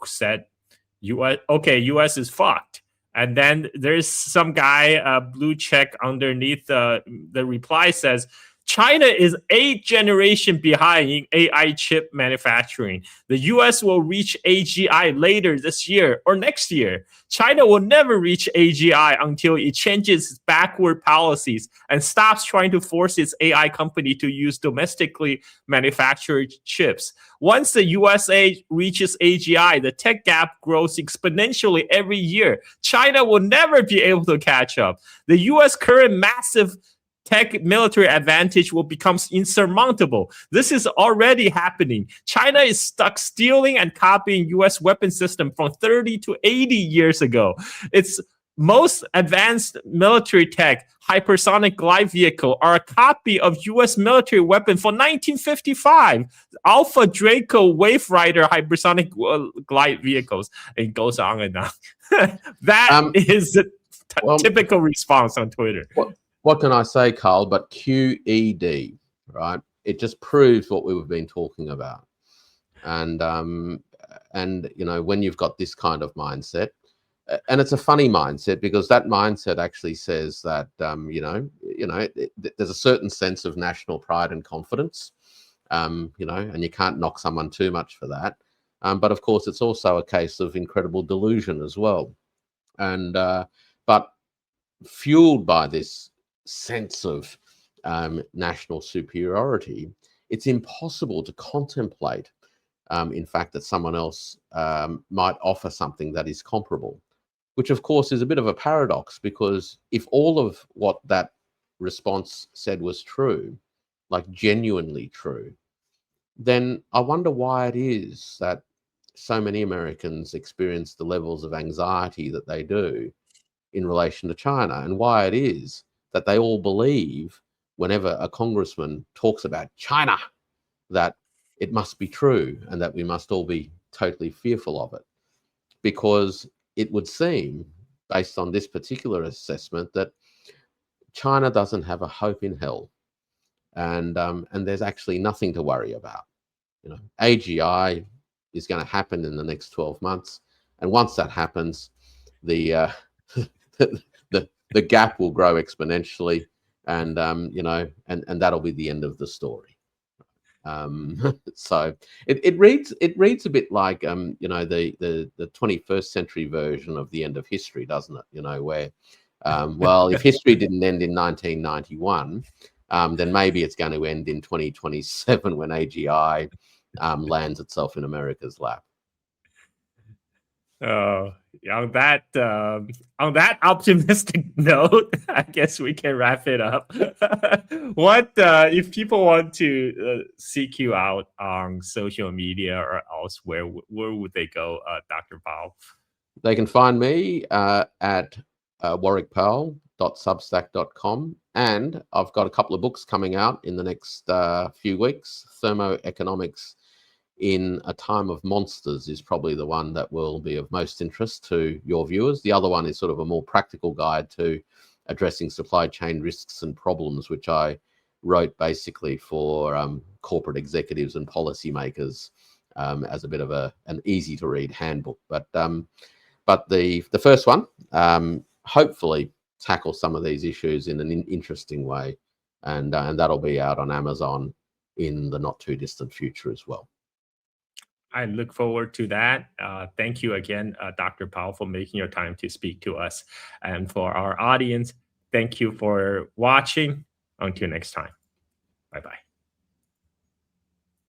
S1: said, U.S. is fucked. And then there's some guy, blue check underneath the reply says, China is 8 generations behind in AI chip manufacturing. The US will reach AGI later this year or next year. China will never reach AGI until it changes its backward policies and stops trying to force its AI company to use domestically manufactured chips. Once the USA reaches AGI, the tech gap grows exponentially every year. China will never be able to catch up. The US current massive tech military advantage will become insurmountable. This is already happening. China is stuck stealing and copying US weapon system from 30 to 80 years ago. Its most advanced military tech, hypersonic glide vehicle, are a copy of US military weapon from 1955. Alpha Draco Wave Rider hypersonic glide vehicles. It goes on and on. That is the typical response on Twitter.
S2: What can I say, Carl, but QED, right? It just proves what we've been talking about. And when you've got this kind of mindset, and it's a funny mindset, because that mindset actually says that, there's a certain sense of national pride and confidence, and you can't knock someone too much for that. But of course, it's also a case of incredible delusion as well. And but fueled by this sense of national superiority, it's impossible to contemplate, in fact, that someone else might offer something that is comparable, which of course is a bit of a paradox, because if all of what that response said was true, like genuinely true, then I wonder why it is that so many Americans experience the levels of anxiety that they do in relation to China, and why it is that they all believe whenever a congressman talks about China that it must be true and that we must all be totally fearful of it. Because it would seem, based on this particular assessment, that China doesn't have a hope in hell, and there's actually nothing to worry about. AGI is going to happen in the next 12 months, and once that happens, the the gap will grow exponentially, and and that'll be the end of the story. So it reads a bit like the 21st century version of the end of history, doesn't it? Where well, if history didn't end in 1991, then maybe it's going to end in 2027 when AGI lands itself in America's lap.
S1: On that optimistic note, I guess we can wrap it up. What if people want to seek you out on social media or elsewhere? Where would they go, Dr. Powell?
S2: They can find me at warwickpowell.substack.com, and I've got a couple of books coming out in the next few weeks. Thermoeconomics in a Time of Monsters is probably the one that will be of most interest to your viewers. The other one is sort of a more practical guide to addressing supply chain risks and problems, which I wrote basically for corporate executives and policymakers as a bit of an easy to read handbook. But the first one hopefully tackles some of these issues in an interesting way, and that'll be out on Amazon in the not too distant future as well.
S1: I look forward to that. Thank you again, Dr. Powell, for making your time to speak to us. And for our audience, thank you for watching. Until next time. Bye-bye.